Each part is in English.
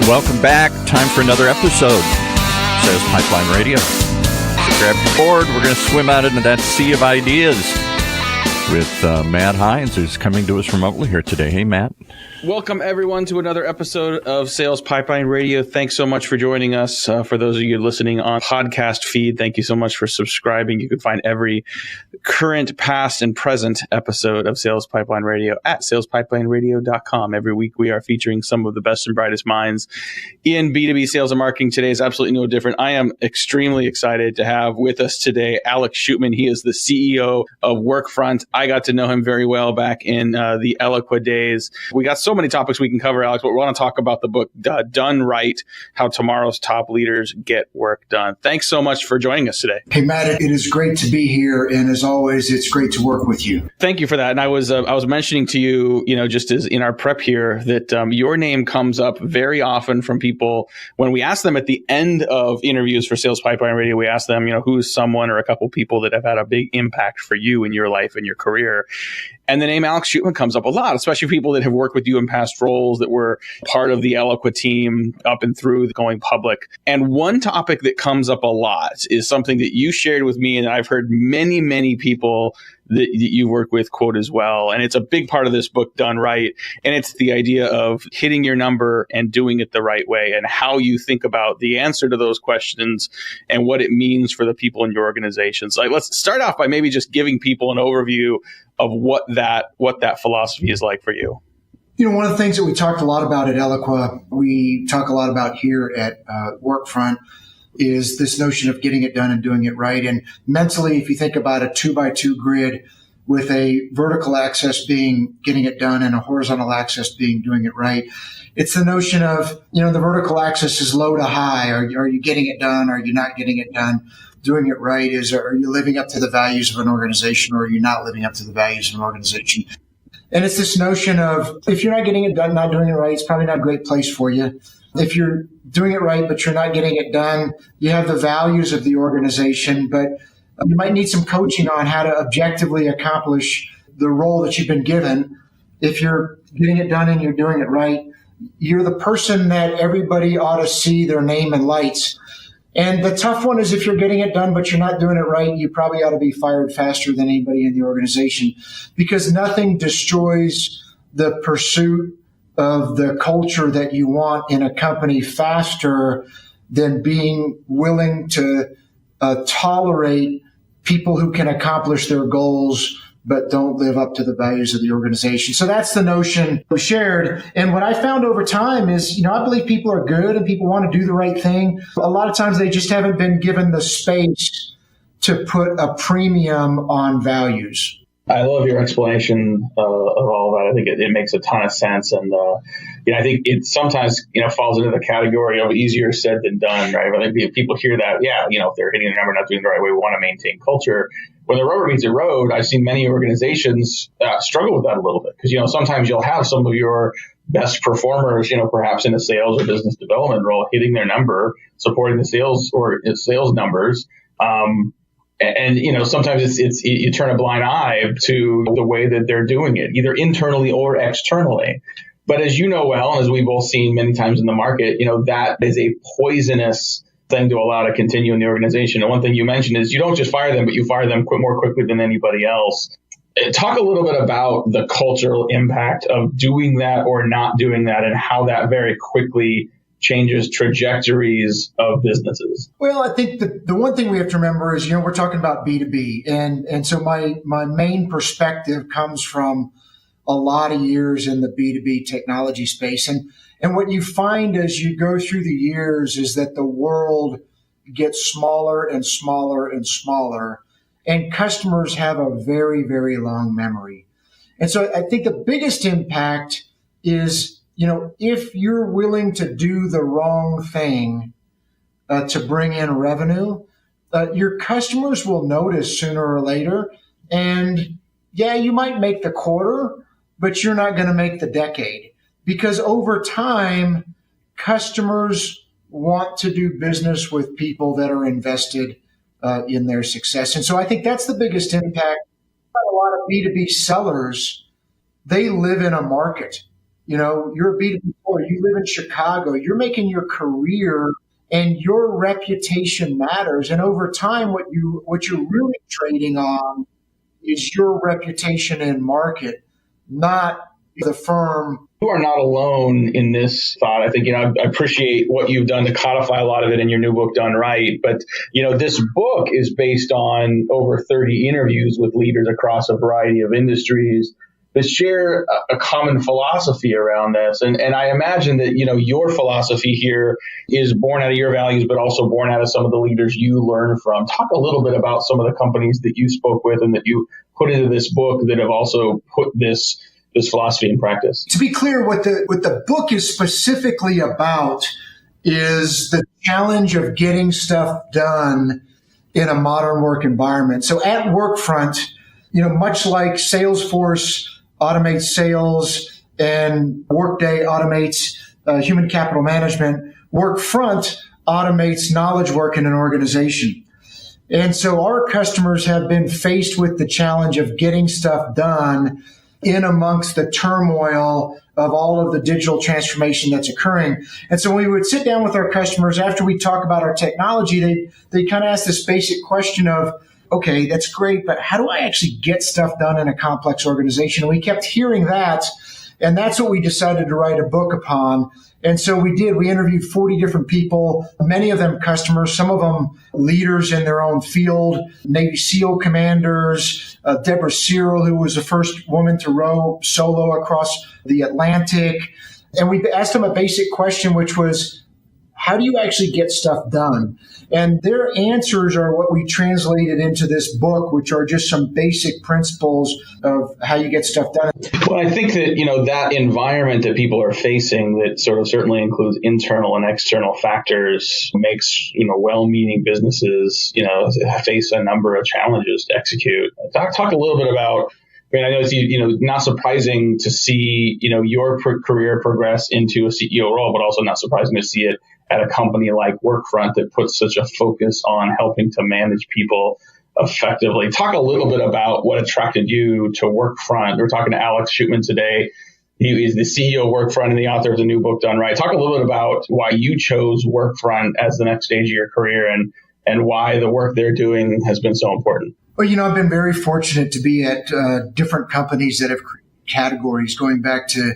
Welcome back. Time for another episode. Sales Pipeline Radio. So grab your board. We're going to swim out into that sea of ideas with Matt Hines, who's coming to us remotely here today. Hey, Matt. Welcome, everyone, to another episode of Sales Pipeline Radio. Thanks so much for joining us. For those of you listening on podcast feed, thank you so much for subscribing. You can find every current, past, and present episode of Sales Pipeline Radio at salespipelineradio.com. Every week, we are featuring some of the best and brightest minds in B2B sales and marketing. Today is absolutely no different. I am extremely excited to have with us today Alex Shootman. He is the CEO of Workfront. I got to know him very well back in the Eloqua days. We got so many topics we can cover, Alex, but we want to talk about the book, Done Right, How Tomorrow's Top Leaders Get Work Done. Thanks so much for joining us today. Hey, Matt, it is great to be here. And as always, it's great to work with you. Thank you for that. And I was mentioning to you, just as in our prep here, that your name comes up very often from people when we ask them at the end of interviews for Sales Pipeline Radio. We ask them, who's someone or a couple people that have had a big impact for you in your life and your career. And the name Alex Shootman comes up a lot, especially people that have worked with you in past roles that were part of the Eloqua team up and through going public. And one topic that comes up a lot is something that you shared with me, and I've heard many, many people that you work with quote as well. And it's a big part of this book, Done Right. And it's the idea of hitting your number and doing it the right way, and how you think about the answer to those questions and what it means for the people in your organization. So let's start off by maybe just giving people an overview of what that philosophy is like for you. One of the things that we talked a lot about at Eloqua, we talk a lot about here at Workfront, is this notion of getting it done and doing it right. And mentally, if you think about a 2x2 grid with a vertical axis being getting it done and a horizontal axis being doing it right, it's the notion of, the vertical axis is low to high. Are you getting it done? Are you not getting it done? Doing it right is, are you living up to the values of an organization, or are you not living up to the values of an organization? And it's this notion of, if you're not getting it done, not doing it right, it's probably not a great place for you. If you're doing it right, but you're not getting it done, you have the values of the organization, but you might need some coaching on how to objectively accomplish the role that you've been given. If you're getting it done and you're doing it right, you're the person that everybody ought to see their name in lights. And the tough one is, if you're getting it done, but you're not doing it right, you probably ought to be fired faster than anybody in the organization, because nothing destroys the pursuit of the culture that you want in a company faster than being willing to tolerate people who can accomplish their goals but don't live up to the values of the organization. So that's the notion we shared. And what I found over time is, I believe people are good and people want to do the right thing. A lot of times they just haven't been given the space to put a premium on values. I love your explanation of all that. I think it makes a ton of sense. And, I think it sometimes, falls into the category of easier said than done, right? I think people hear that, if they're hitting the number, not doing the right way, we want to maintain culture. When the rubber meets the road, I've seen many organizations struggle with that a little bit, because, sometimes you'll have some of your best performers, perhaps in a sales or business development role, hitting their number, supporting the sales or sales numbers. And sometimes it's you turn a blind eye to the way that they're doing it, either internally or externally. But as you know well, and as we've both seen many times in the market, that is a poisonous thing to allow to continue in the organization. And one thing you mentioned is you don't just fire them, but you fire them more quickly than anybody else. Talk a little bit about the cultural impact of doing that or not doing that, and how that very quickly changes trajectories of businesses. Well, I think the one thing we have to remember is, we're talking about B2B. And so my main perspective comes from a lot of years in the B2B technology space. And what you find as you go through the years is that the world gets smaller and smaller and smaller, and customers have a very, very long memory. And so I think the biggest impact is, if you're willing to do the wrong thing to bring in revenue, your customers will notice sooner or later. And you might make the quarter, but you're not going to make the decade, because over time, customers want to do business with people that are invested in their success. And so I think that's the biggest impact. A lot of B2B sellers, they live in a market. You're a B2B employer. You live in Chicago. You're making your career, and your reputation matters. And over time, what you're really trading on is your reputation in market, not the firm. You are not alone in this thought. I think, I appreciate what you've done to codify a lot of it in your new book, Done Right. But, this book is based on over 30 interviews with leaders across a variety of industries that share a common philosophy around this. And I imagine that, your philosophy here is born out of your values, but also born out of some of the leaders you learn from. Talk a little bit about some of the companies that you spoke with and that you put into this book that have also put this philosophy in practice. To be clear, what the book is specifically about is the challenge of getting stuff done in a modern work environment. So at Workfront, much like Salesforce automates sales and Workday automates human capital management, Workfront automates knowledge work in an organization. And so our customers have been faced with the challenge of getting stuff done in amongst the turmoil of all of the digital transformation that's occurring. And so when we would sit down with our customers after we talk about our technology, they kind of ask this basic question of, okay, that's great, but how do I actually get stuff done in a complex organization? And we kept hearing that, and that's what we decided to write a book upon. And so we did. We interviewed 40 different people, many of them customers, some of them leaders in their own field, Navy SEAL commanders, Deborah Searle, who was the first woman to row solo across the Atlantic. And we asked them a basic question, which was, how do you actually get stuff done? And their answers are what we translated into this book, which are just some basic principles of how you get stuff done. Well, I think that, that environment that people are facing that sort of certainly includes internal and external factors makes, well-meaning businesses, face a number of challenges to execute. Talk a little bit about, I know it's, not surprising to see, your career progress into a CEO role, but also not surprising to see it at a company like Workfront that puts such a focus on helping to manage people effectively. Talk a little bit about what attracted you to Workfront. We're talking to Alex Shootman today. He is the CEO of Workfront and the author of the new book, Done Right. Talk a little bit about why you chose Workfront as the next stage of your career and why the work they're doing has been so important. Well, I've been very fortunate to be at different companies that have created categories, going back to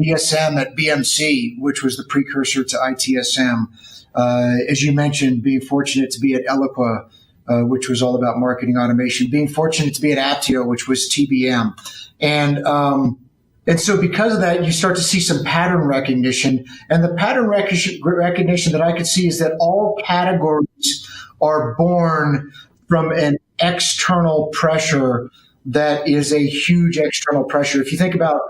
BSM at BMC, which was the precursor to ITSM. As you mentioned, being fortunate to be at Eloqua, which was all about marketing automation, being fortunate to be at Apptio, which was TBM. And so because of that, you start to see some pattern recognition. And the pattern recognition that I could see is that all categories are born from an external pressure that is a huge external pressure. If you think about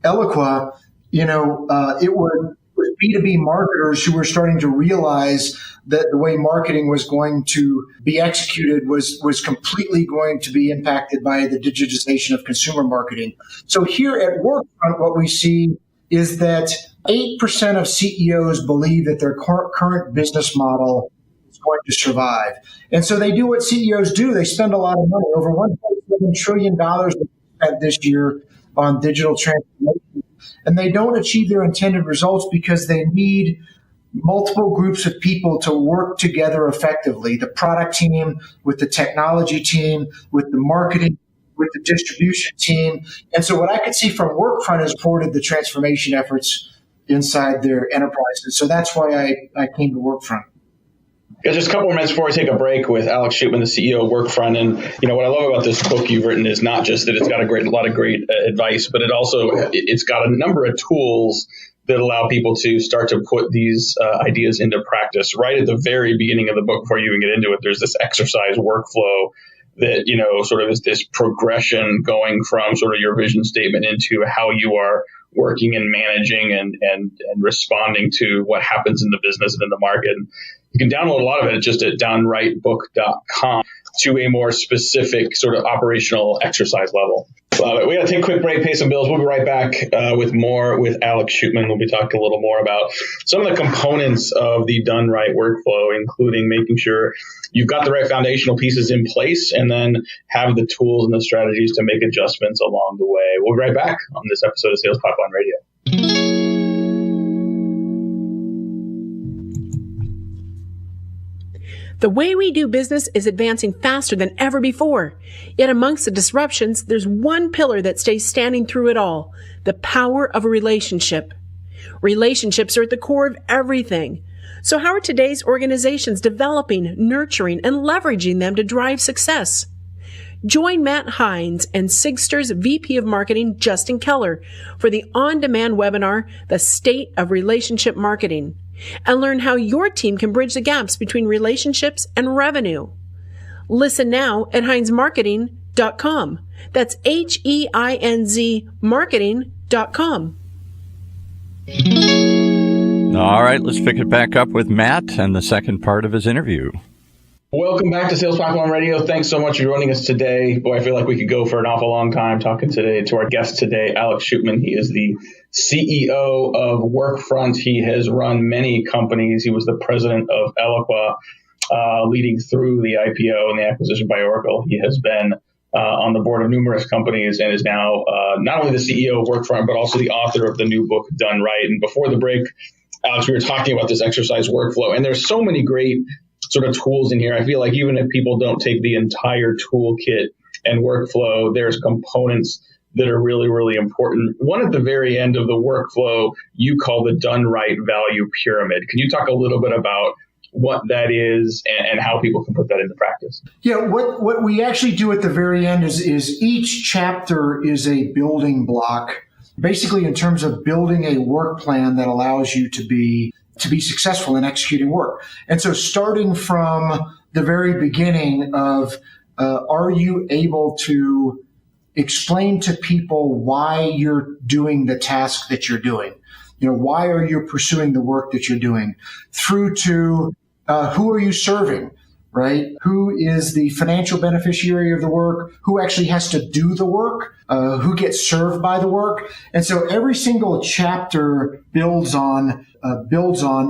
Eloqua, it was B2B marketers who were starting to realize that the way marketing was going to be executed was completely going to be impacted by the digitization of consumer marketing. So here at Workfront, what we see is that 8% of CEOs believe that their current business model is going to survive. And so they do what CEOs do. They spend a lot of money, over $1.7 trillion spent this year on digital transformation. And they don't achieve their intended results because they need multiple groups of people to work together effectively. The product team with the technology team, with the marketing, with the distribution team. And so what I could see from Workfront is supported the transformation efforts inside their enterprises. So that's why I came to Workfront. Yeah, just a couple more minutes before we take a break with Alex Shootman, the CEO of Workfront. And, what I love about this book you've written is not just that it's got a lot of great advice, but it's got a number of tools that allow people to start to put these ideas into practice. Right at the very beginning of the book, before you even get into it, there's this exercise workflow that, sort of is this progression going from sort of your vision statement into how you are working and managing and responding to what happens in the business and in the market. You can download a lot of it just at downrightbook.com to a more specific sort of operational exercise level. We got to take a quick break, pay some bills. We'll be right back with more with Alex Shootman. We'll be talking a little more about some of the components of the Done Right workflow, including making sure you've got the right foundational pieces in place and then have the tools and the strategies to make adjustments along the way. We'll be right back on this episode of Sales Pipeline Radio. The way we do business is advancing faster than ever before. Yet amongst the disruptions, there's one pillar that stays standing through it all: the power of a relationship. Relationships are at the core of everything. So how are today's organizations developing, nurturing, and leveraging them to drive success? Join Matt Hines and Sigster's VP of Marketing, Justin Keller, for the on-demand webinar, The State of Relationship Marketing, and learn how your team can bridge the gaps between relationships and revenue. Listen now at hinesmarketing.com. That's HEINZ marketing.com. All right, let's pick it back up with Matt and the second part of his interview. Welcome back to Sales Pipeline Radio. Thanks so much for joining us today. Boy, I feel like we could go for an awful long time talking today to our guest today, Alex Shootman. He is the CEO of Workfront. He has run many companies. He was the president of Eloqua, leading through the IPO and the acquisition by Oracle. He has been on the board of numerous companies and is now not only the CEO of Workfront, but also the author of the new book, Done Right. And before the break, Alex, we were talking about this exercise workflow, and there's so many great sort of tools in here. I feel like even if people don't take the entire toolkit and workflow, there's components that are really, really important. One at the very end of the workflow, you call the Done Right value pyramid. Can you talk a little bit about what that is and how people can put that into practice? Yeah, what we actually do at the very end is each chapter is a building block, basically in terms of building a work plan that allows you to be successful in executing work. And so starting from the very beginning of, are you able to explain to people why you're doing the task that you're doing? Why are you pursuing the work that you're doing? Through to who are you serving, right? Who is the financial beneficiary of the work? Who actually has to do the work? Who gets served by the work? And so every single chapter builds on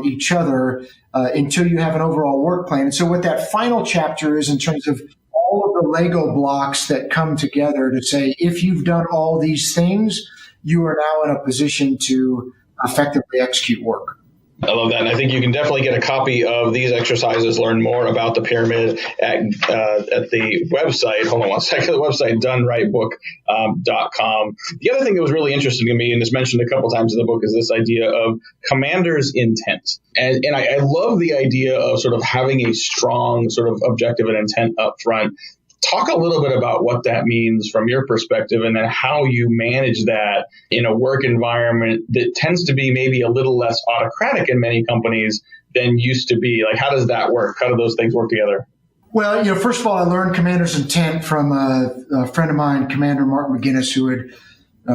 each other until you have an overall work plan. And so what that final chapter is in terms of all of the Lego blocks that come together to say, if you've done all these things, you are now in a position to effectively execute work. I love that. And I think you can definitely get a copy of these exercises, learn more about the pyramid at the website. Hold on one second. The website, donerightbook.com. The other thing that was really interesting to me, and it's mentioned a couple times in the book, is this idea of commander's intent. And I love the idea of sort of having a strong sort of objective and intent up front. Talk a little bit about what that means from your perspective, and then how you manage that in a work environment that tends to be maybe a little less autocratic in many companies than used to be. Like, how does that work? How do those things work together? Well, first of all, I learned commander's intent from a friend of mine, Commander Mark McGinnis, who had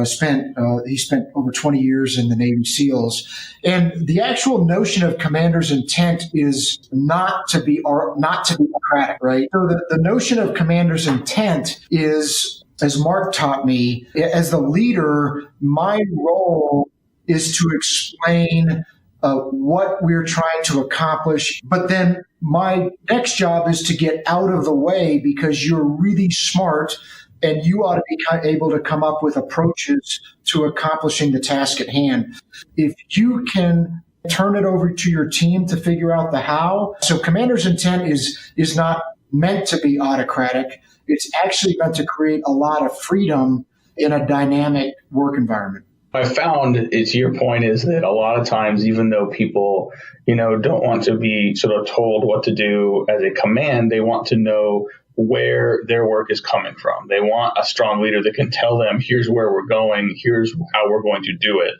spent over 20 years in the Navy SEALs. And the actual notion of commander's intent is not to be autocratic, right? So the notion of commander's intent is, as Mark taught me, as the leader, my role is to explain what we're trying to accomplish. But then my next job is to get out of the way, because you're really smart and you ought to be able to come up with approaches to accomplishing the task at hand. If you can turn it over to your team to figure out the how. So commander's intent is not meant to be autocratic. It's actually meant to create a lot of freedom in a dynamic work environment. I found, to your point, is that a lot of times, even though people, don't want to be sort of told what to do as a command, they want to know where their work is coming from. They want a strong leader that can tell them, here's where we're going, here's how we're going to do it.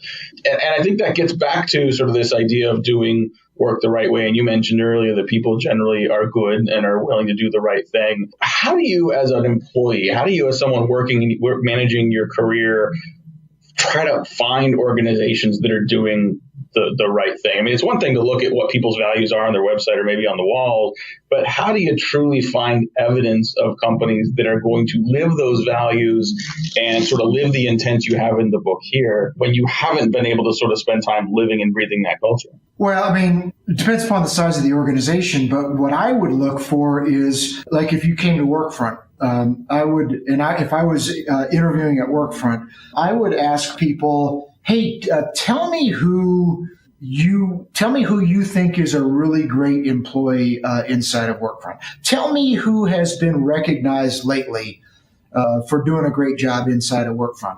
And I think that gets back to sort of this idea of doing work the right way. And you mentioned earlier that people generally are good and are willing to do the right thing. How do you, as an employee, as someone managing your career, try to find organizations that are doing the right thing? I mean, it's one thing to look at what people's values are on their website or maybe on the wall, but how do you truly find evidence of companies that are going to live those values and sort of live the intent you have in the book here when you haven't been able to sort of spend time living and breathing that culture? Well, I mean, it depends upon the size of the organization, but what I would look for is, like, if you came to Workfront, if I was interviewing at Workfront, I would ask people, hey, tell me who you tell me who you think is a really great employee inside of Workfront. Tell me who has been recognized lately for doing a great job inside of Workfront.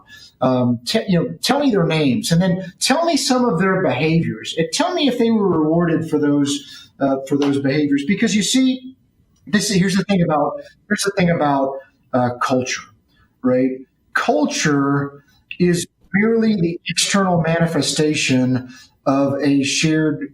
Tell me their names, and then tell me some of their behaviors. And tell me if they were rewarded for those behaviors. Because you see, here's the thing about culture, right? Culture is merely the external manifestation of a shared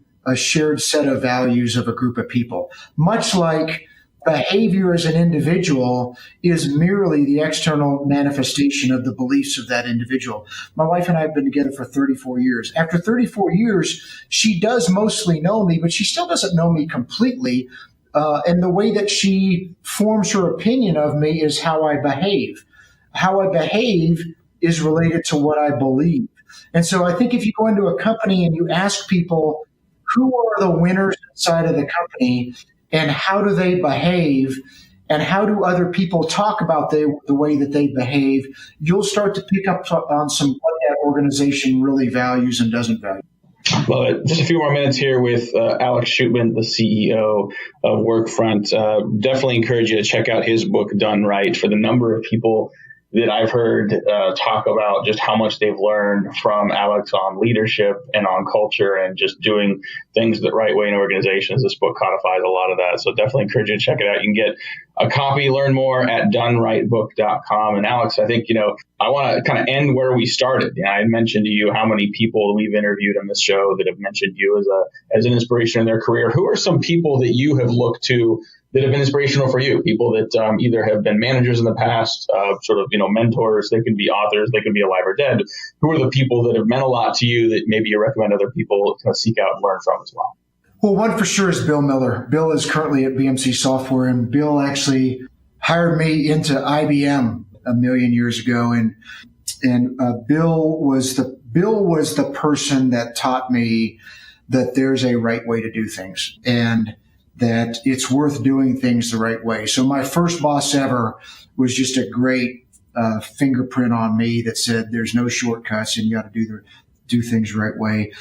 set of values of a group of people. Much like behavior as an individual is merely the external manifestation of the beliefs of that individual. My wife and I have been together for 34 years. After 34 years, she does mostly know me, but she still doesn't know me completely. And the way that she forms her opinion of me is how I behave. How I behave is related to what I believe. And so I think if you go into a company and you ask people who are the winners inside of the company and how do they behave and how do other people talk about the way that they behave, you'll start to pick up on some what that organization really values and doesn't value. Well, just a few more minutes here with Alex Shootman, the CEO of Workfront. Definitely encourage you to check out his book, Done Right, for the number of people that I've heard talk about just how much they've learned from Alex on leadership and on culture and just doing things the right way in organizations. This book codifies a lot of that. So definitely encourage you to check it out. You can get a copy, learn more at donerightbook.com. And Alex, I think, I want to kind of end where we started. I mentioned to you how many people we've interviewed on this show that have mentioned you as an inspiration in their career. Who are some people that you have looked to that have been inspirational for you? People that either have been managers in the past, mentors. They could be authors. They could be alive or dead. Who are the people that have meant a lot to you that maybe you recommend other people kind of seek out and learn from as well? Well, one for sure is Bill Miller. Bill is currently at BMC Software, and Bill actually hired me into IBM a million years ago. And Bill was the person that taught me that there's a right way to do things and that it's worth doing things the right way. So my first boss ever was just a great fingerprint on me that said there's no shortcuts and you got to do things the right way.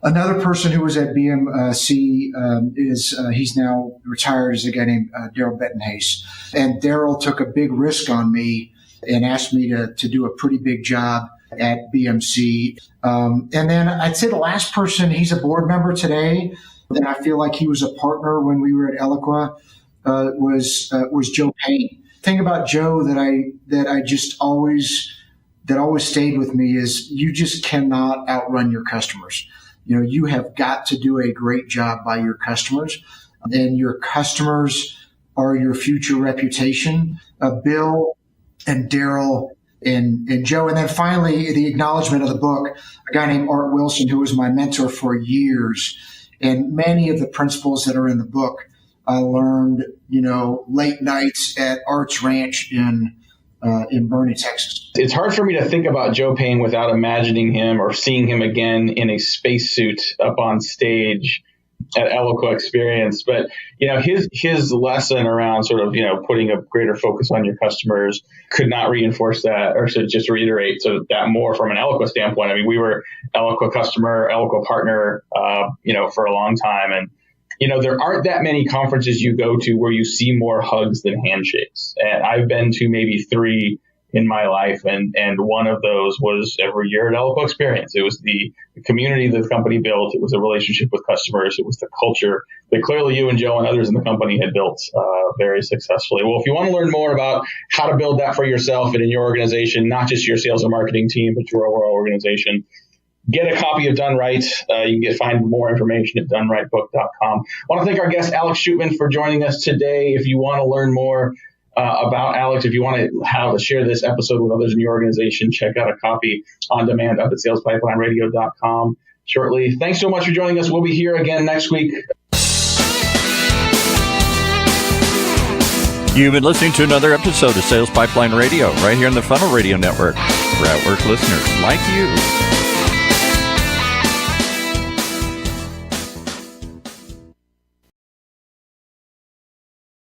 Another person who was at BMC he's now retired, is a guy named Daryl Bettenhase. And Daryl took a big risk on me and asked me to do a pretty big job at BMC. And then I'd say the last person, he's a board member today, and I feel like he was a partner when we were at Eloqua, was Joe Payne. The thing about Joe that always stayed with me is you just cannot outrun your customers. You have got to do a great job by your customers, and your customers are your future reputation. Bill and Daryl and Joe. And then finally, the acknowledgement of the book, a guy named Art Wilson, who was my mentor for years. And many of the principles that are in the book, I learned, late nights at Art's Ranch in Boerne, Texas. It's hard for me to think about Joe Payne without imagining him or seeing him again in a spacesuit up on stage at Eloqua Experience. But, his lesson around sort of, putting a greater focus on your customers could not reinforce that, or to just reiterate that more from an Eloqua standpoint. I mean, we were Eloqua customer, Eloqua partner, for a long time. And, there aren't that many conferences you go to where you see more hugs than handshakes. And I've been to maybe 3 in my life. And one of those was every year at Eloqua Experience. It was the community that the company built. It was a relationship with customers. It was the culture that clearly you and Joe and others in the company had built very successfully. Well, if you want to learn more about how to build that for yourself and in your organization, not just your sales and marketing team, but your overall organization, get a copy of Done Right. You can find more information at donerightbook.com. I want to thank our guest, Alex Shootman, for joining us today. If you want to learn more about Alex, if you want to share this episode with others in your organization, check out a copy on demand up at salespipelines.com shortly. Thanks so much for joining us. We'll be here again next week. You've been listening to another episode of Sales Pipeline Radio right here on the Funnel Radio Network for at-work listeners like you.